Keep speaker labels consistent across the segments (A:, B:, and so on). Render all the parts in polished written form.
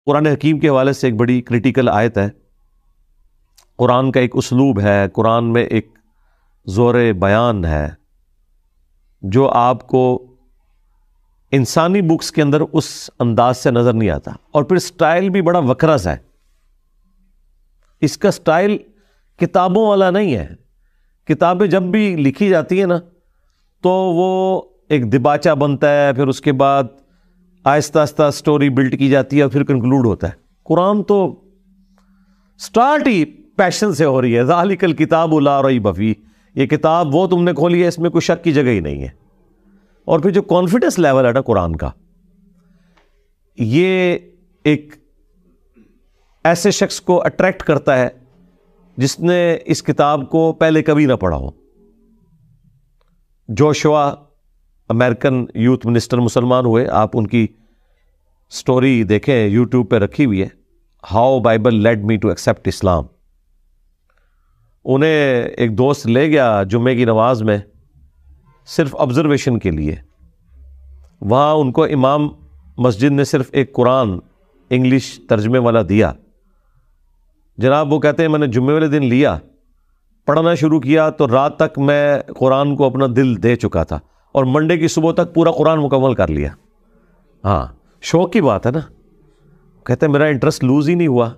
A: قرآن حکیم کے حوالے سے ایک بڑی کریٹیکل آیت ہے. قرآن کا ایک اسلوب ہے، قرآن میں ایک زور بیان ہے جو آپ کو انسانی بکس کے اندر اس انداز سے نظر نہیں آتا. اور پھر سٹائل بھی بڑا وکرا سا ہے. اس کا سٹائل کتابوں والا نہیں ہے. کتابیں جب بھی لکھی جاتی ہیں نا تو وہ ایک دباچہ بنتا ہے، پھر اس کے بعد آہستہ آہستہ سٹوری بلڈ کی جاتی ہے اور پھر کنکلوڈ ہوتا ہے. قرآن تو سٹارٹ ہی پیشن سے ہو رہی ہے. ذالک الکتاب لا ریب فیہ، یہ کتاب وہ تم نے کھولی ہے، اس میں کوئی شک کی جگہ ہی نہیں ہے. اور پھر جو کانفیڈنس لیول ہے نا قرآن کا، یہ ایک ایسے شخص کو اٹریکٹ کرتا ہے جس نے اس کتاب کو پہلے کبھی نہ پڑھا ہو. جوشوا امریکن یوتھ منسٹر مسلمان ہوئے. آپ ان کی سٹوری دیکھیں، یوٹیوب پہ رکھی ہوئی ہے، how Bible led me to accept Islam. انہیں ایک دوست لے گیا جمعے کی نماز میں صرف آبزرویشن کے لیے. وہاں ان کو امام مسجد نے صرف ایک قرآن انگلش ترجمے والا دیا. جناب وہ کہتے ہیں میں نے جمعے والے دن لیا، پڑھنا شروع کیا تو رات تک میں قرآن کو اپنا دل دے چکا تھا اور منڈے کی صبح تک پورا قرآن مکمل کر لیا. ہاں شوق کی بات ہے نا. کہتے ہیں میرا انٹرسٹ لوز ہی نہیں ہوا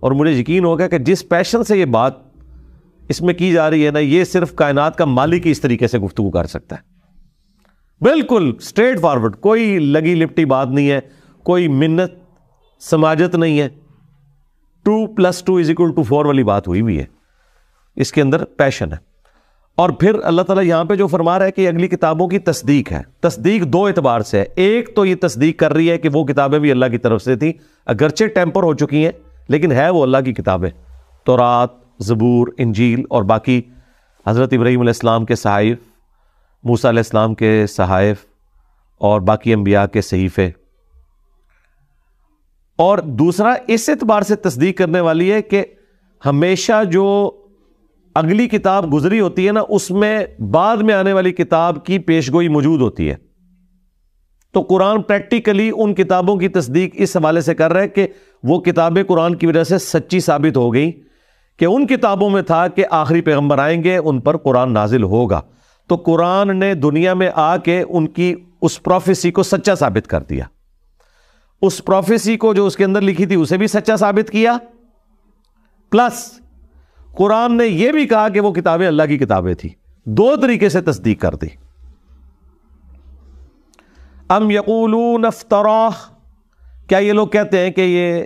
A: اور مجھے یقین ہو گیا کہ جس پیشن سے یہ بات اس میں کی جا رہی ہے نا، یہ صرف کائنات کا مالک ہی اس طریقے سے گفتگو کر سکتا ہے. بالکل اسٹریٹ فارورڈ، کوئی لگی لپٹی بات نہیں ہے، کوئی منت سماجت نہیں ہے. 2+2=4 والی بات ہوئی ہے. اس کے اندر پیشن ہے. اور پھر اللہ تعالیٰ یہاں پہ جو فرما رہا ہے کہ اگلی کتابوں کی تصدیق ہے. تصدیق دو اعتبار سے ہے. ایک تو یہ تصدیق کر رہی ہے کہ وہ کتابیں بھی اللہ کی طرف سے تھیں، اگرچہ ٹیمپر ہو چکی ہیں لیکن ہے وہ اللہ کی کتابیں. تورات، زبور، انجیل اور باقی حضرت ابراہیم علیہ السلام کے صحائف، موسیٰ علیہ السلام کے صحائف اور باقی انبیاء کے صحیفے. اور دوسرا اس اعتبار سے تصدیق کرنے والی ہے کہ ہمیشہ جو اگلی کتاب گزری ہوتی ہے نا، اس میں بعد میں آنے والی کتاب کی پیشگوئی موجود ہوتی ہے. تو قرآن پریکٹیکلی ان کتابوں کی تصدیق اس حوالے سے کر رہا ہے کہ وہ کتابیں قرآن کی وجہ سے سچی ثابت ہو گئی کہ ان کتابوں میں تھا کہ آخری پیغمبر آئیں گے، ان پر قرآن نازل ہوگا. تو قرآن نے دنیا میں آ کے ان کی اس پروفیسی کو سچا ثابت کر دیا. اس پروفیسی کو جو اس کے اندر لکھی تھی اسے بھی سچا ثابت کیا، پلس قرآن نے یہ بھی کہا کہ وہ کتابیں اللہ کی کتابیں تھی. دو طریقے سے تصدیق کر دی. ام یقولون افتراہ، کیا یہ لوگ کہتے ہیں کہ یہ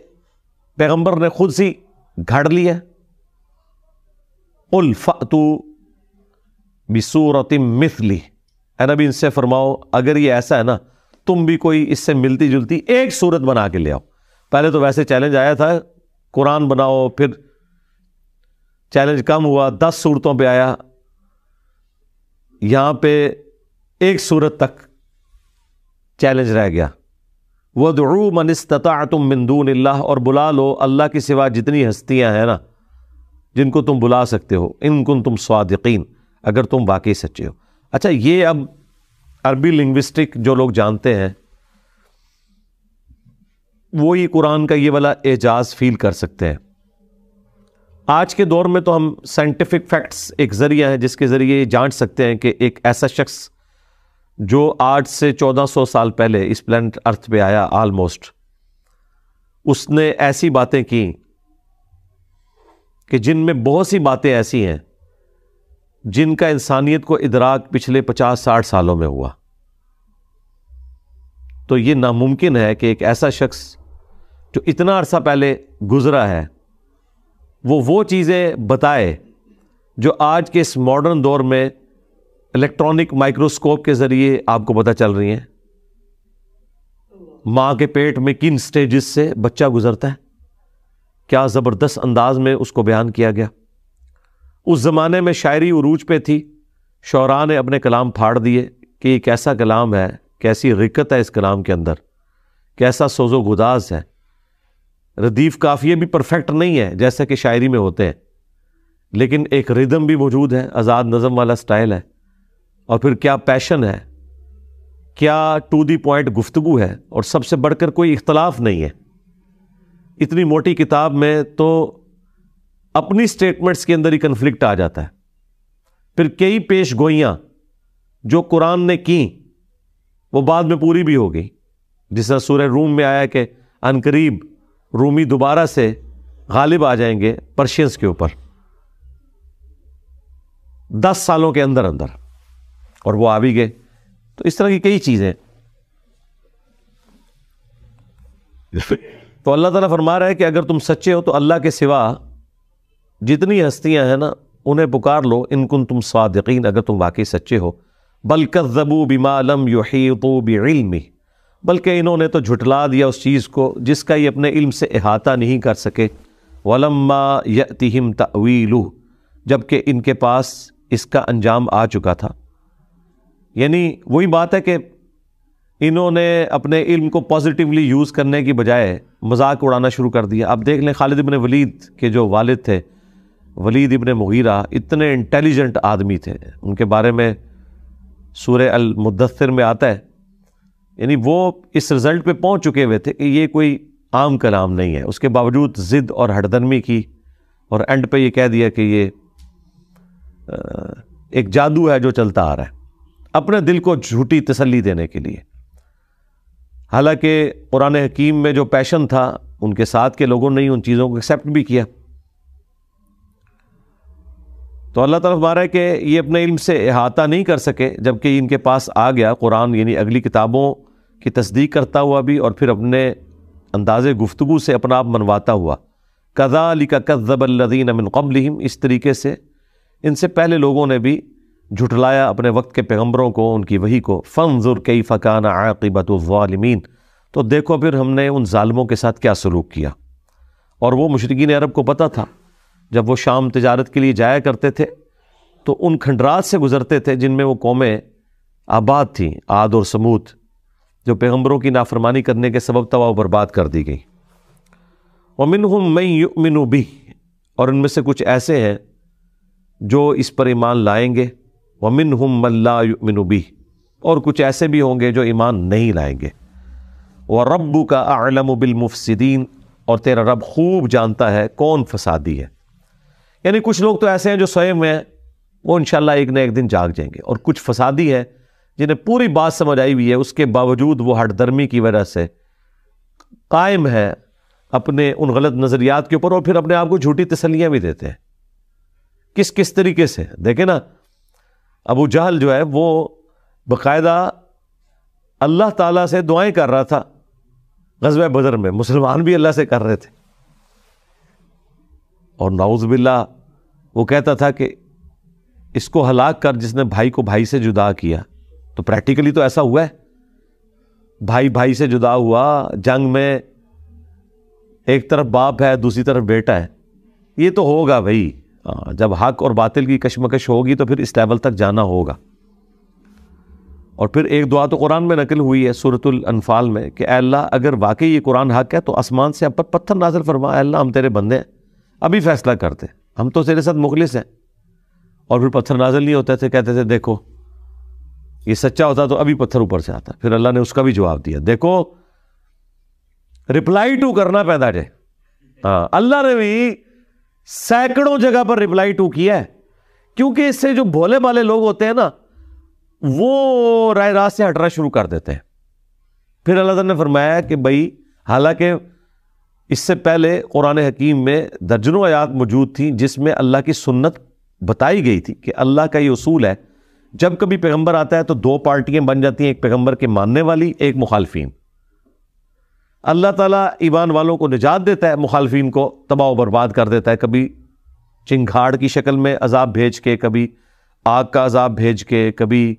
A: پیغمبر نے خود سی گھڑ لی ہے؟ قل فأتوا بسورۃ مثلہ، اے نبی ان سے فرماؤ اگر یہ ایسا ہے نا تم بھی کوئی اس سے ملتی جلتی ایک صورت بنا کے لے آؤ. پہلے تو ویسے چیلنج آیا تھا قرآن بناؤ، پھر چیلنج کم ہوا، 10 صورتوں پہ آیا، یہاں پہ ایک صورت تک چیلنج رہ گیا. وَادْعُوا مَنِ اسْتَطَعْتُم مِّن دُونِ اللَّهِ، اور بلا لو اللہ کی سوا جتنی ہستیاں ہیں نا جن کو تم بلا سکتے ہو، ان کنتم صادقین، اگر تم واقعی سچے ہو. اچھا یہ اب عربی لنگوسٹک جو لوگ جانتے ہیں وہی قرآن کا یہ والا اعجاز فیل کر سکتے ہیں. آج کے دور میں تو ہم سائنٹیفک فیکٹس ایک ذریعہ ہے جس کے ذریعے جانچ سکتے ہیں کہ ایک ایسا شخص جو آج سے 1400 سال پہلے اس پلانٹ ارتھ پہ آیا آلموسٹ، اس نے ایسی باتیں کی کہ جن میں بہت سی باتیں ایسی ہیں جن کا انسانیت کو ادراک پچھلے 50-60 سالوں میں ہوا. تو یہ ناممکن ہے کہ ایک ایسا شخص جو اتنا عرصہ پہلے گزرا ہے وہ چیزیں بتائے جو آج کے اس ماڈرن دور میں الیکٹرانک مائکروسکوپ کے ذریعے آپ کو پتہ چل رہی ہیں. ماں کے پیٹ میں کن سٹیجز سے بچہ گزرتا ہے، کیا زبردست انداز میں اس کو بیان کیا گیا. اس زمانے میں شاعری عروج پہ تھی، شعراء نے اپنے کلام پھاڑ دیے کہ یہ کیسا کلام ہے، کیسی رکت ہے اس کلام کے اندر، کیسا سوز و گداز ہے. ردیف قافیے بھی پرفیکٹ نہیں ہے جیسا کہ شاعری میں ہوتے ہیں، لیکن ایک ردم بھی موجود ہے، آزاد نظم والا سٹائل ہے. اور پھر کیا پیشن ہے، کیا ٹو دی پوائنٹ گفتگو ہے، اور سب سے بڑھ کر کوئی اختلاف نہیں ہے. اتنی موٹی کتاب میں تو اپنی سٹیٹمنٹس کے اندر ہی کنفلکٹ آ جاتا ہے. پھر کئی پیش گوئیاں جو قرآن نے کی وہ بعد میں پوری بھی ہو گئی. جس طرح سورہ روم میں آیا کہ عنقریب رومی دوبارہ سے غالب آ جائیں گے پرشینز کے اوپر 10 سالوں کے اندر اندر، اور وہ آ بھی گئے. تو اس طرح کی کئی چیزیں. تو اللہ تعالیٰ فرما رہا ہے کہ اگر تم سچے ہو تو اللہ کے سوا جتنی ہستیاں ہیں نا انہیں پکار لو ان کنتم صادقین، اگر تم واقعی سچے ہو. بل کذبوا بما لم یحیطوا بعلمہ، بلکہ انہوں نے تو جھٹلا دیا اس چیز کو جس کا یہ اپنے علم سے احاطہ نہیں کر سکے. ولما یأتہم تأویلہ، جبکہ ان کے پاس اس کا انجام آ چکا تھا. یعنی وہی بات ہے کہ انہوں نے اپنے علم کو پازیٹیولی یوز کرنے کی بجائے مذاق اڑانا شروع کر دیا. اب دیکھ لیں خالد ابن ولید کے جو والد تھے ولید ابن مغیرہ، اتنے انٹیلیجنٹ آدمی تھے. ان کے بارے میں سورہ المدثر میں آتا ہے، یعنی وہ اس رزلٹ پہ پہنچ چکے ہوئے تھے کہ یہ کوئی عام کلام نہیں ہے. اس کے باوجود ضد اور ہٹدرمی کی اور اینڈ پہ یہ کہہ دیا کہ یہ ایک جادو ہے جو چلتا آ رہا ہے، اپنے دل کو جھوٹی تسلی دینے کے لیے. حالانکہ قرآن حکیم میں جو پیشن تھا ان کے ساتھ کے لوگوں نے ان چیزوں کو ایکسیپٹ بھی کیا. تو اللہ تعالیٰ فرما رہا ہے کہ یہ اپنے علم سے احاطہ نہیں کر سکے، جبکہ ان کے پاس آ گیا قرآن، یعنی اگلی کتابوں کی تصدیق کرتا ہوا بھی اور پھر اپنے انداز گفتگو سے اپنا آپ منواتا ہوا. کذالک کذب الذین من قبلہم، اس طریقے سے ان سے پہلے لوگوں نے بھی جھٹلایا اپنے وقت کے پیغمبروں کو، ان کی وحی کو. فانظر کیف کان عاقبۃ الظالمین، تو دیکھو پھر ہم نے ان ظالموں کے ساتھ کیا سلوک کیا. اور وہ مشرکین عرب کو پتہ تھا جب وہ شام تجارت کے لیے جایا کرتے تھے تو ان کھنڈرات سے گزرتے تھے جن میں وہ قومیں آباد تھیں، عاد اور سمود، جو پیغمبروں کی نافرمانی کرنے کے سبب تباہ و برباد کر دی گئی. ومنہم من یؤمن بہ، اور ان میں سے کچھ ایسے ہیں جو اس پر ایمان لائیں گے. ومنہم من لا یؤمن بہ، اور کچھ ایسے بھی ہوں گے جو ایمان نہیں لائیں گے. وربک اعلم بالمفسدین، اور تیرا رب خوب جانتا ہے کون فسادی ہے. یعنی کچھ لوگ تو ایسے ہیں جو سوئے ہوئے ہیں، وہ انشاءاللہ ایک نہ ایک دن جاگ جائیں گے، اور کچھ فسادی ہیں جنہیں پوری بات سمجھ آئی ہوئی ہے، اس کے باوجود وہ ہٹ درمی کی وجہ سے قائم ہے اپنے ان غلط نظریات کے اوپر، اور پھر اپنے آپ کو جھوٹی تسلیاں بھی دیتے ہیں. کس طریقے سے دیکھیں نا، ابو جہل جو ہے وہ باقاعدہ اللہ تعالیٰ سے دعائیں کر رہا تھا غزوہ بدر میں، مسلمان بھی اللہ سے کر رہے تھے، اور نعوذ باللہ وہ کہتا تھا کہ اس کو ہلاک کر جس نے بھائی کو بھائی سے جدا کیا. تو پریکٹیکلی تو ایسا ہوا ہے، بھائی سے جدا ہوا جنگ میں، ایک طرف باپ ہے دوسری طرف بیٹا ہے. یہ تو ہوگا بھائی، جب حق اور باطل کی کشمکش ہوگی تو پھر اس لیول تک جانا ہوگا. اور پھر ایک دعا تو قرآن میں نقل ہوئی ہے سورۃ الانفال میں کہ اے اللہ اگر واقعی یہ قرآن حق ہے تو آسمان سے اب پتھر نازل فرما. اے اللہ ہم تیرے بندے ہیں، ابھی فیصلہ کرتے، ہم تو تیرے ساتھ مخلص ہیں. اور پھر پتھر نازل نہیں ہوتے تھے، کہتے تھے دیکھو یہ سچا ہوتا تو ابھی پتھر اوپر سے آتا. پھر اللہ نے اس کا بھی جواب دیا. دیکھو رپلائی ٹو کرنا پیدا جائے. اللہ نے بھی سینکڑوں جگہ پر رپلائی ٹو کیا ہے، کیونکہ اس سے جو بھولے بالے لوگ ہوتے ہیں نا وہ رائے راست سے ہٹنا شروع کر دیتے ہیں. پھر اللہ تعالیٰ نے فرمایا کہ بھائی حالانکہ اس سے پہلے قرآن حکیم میں درجنوں آیات موجود تھیں جس میں اللہ کی سنت بتائی گئی تھی کہ اللہ کا یہ اصول ہے جب کبھی پیغمبر آتا ہے تو 2 پارٹیاں بن جاتی ہیں، ایک پیغمبر کے ماننے والی، ایک مخالفین. اللہ تعالیٰ ایمان والوں کو نجات دیتا ہے، مخالفین کو تباہ و برباد کر دیتا ہے، کبھی چنگھاڑ کی شکل میں عذاب بھیج کے، کبھی آگ کا عذاب بھیج کے، کبھی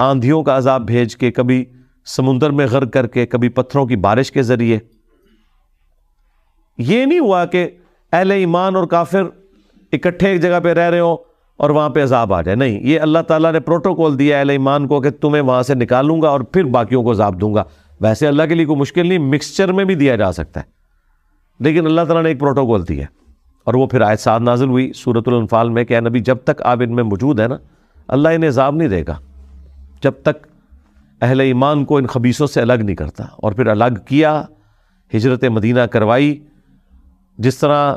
A: آندھیوں کا عذاب بھیج کے، کبھی سمندر میں غرق کر کے، کبھی پتھروں کی بارش کے ذریعے. یہ نہیں ہوا کہ اہل ایمان اور کافر اکٹھے ایک جگہ پہ رہ رہے ہوں اور وہاں پہ عذاب آ جائے. نہیں، یہ اللہ تعالیٰ نے پروٹوکول دیا اہل ایمان کو کہ تمہیں وہاں سے نکالوں گا اور پھر باقیوں کو عذاب دوں گا. ویسے اللہ کے لیے کوئی مشکل نہیں، مکسچر میں بھی دیا جا سکتا ہے، لیکن اللہ تعالیٰ نے ایک پروٹوکول دیا. اور وہ پھر آیت 7 نازل ہوئی سورۃ الانفال میں کہ اے نبی جب تک آپ ان میں موجود ہیں نا اللہ انہیں عذاب نہیں دے گا جب تک اہل ایمان کو ان خبیثوں سے الگ نہیں کرتا. اور پھر الگ کیا، ہجرت مدینہ کروائی، جس طرح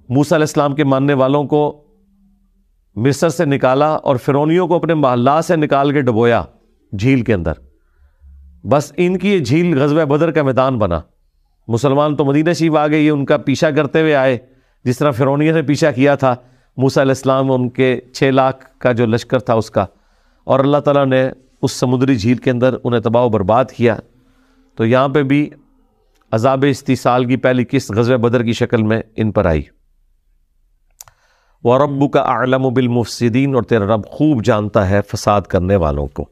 A: موسیٰ علیہ السلام کے ماننے والوں کو مصر سے نکالا اور فرعونیوں کو اپنے محلات سے نکال کے ڈبویا جھیل کے اندر، بس ان کی یہ جھیل غزوہ بدر کا میدان بنا۔ مسلمان تو مدینہ شریف آ گئے، یہ ان کا پیچھا کرتے ہوئے آئے، جس طرح فرعونیوں نے پیچھا کیا تھا موسیٰ علیہ السلام، ان کے 6 لاکھ کا جو لشکر تھا اس کا، اور اللہ تعالیٰ نے اس سمندری جھیل کے اندر انہیں تباہ و برباد کیا۔ تو یہاں پہ بھی عذاب استیصال کی پہلی قسط غزوہ بدر کی شکل میں ان پر آئی۔ وَرَبُّكَ أَعْلَمُ بِالْمُفْسِدِينَ، اور تیرا رب خوب جانتا ہے فساد کرنے والوں کو۔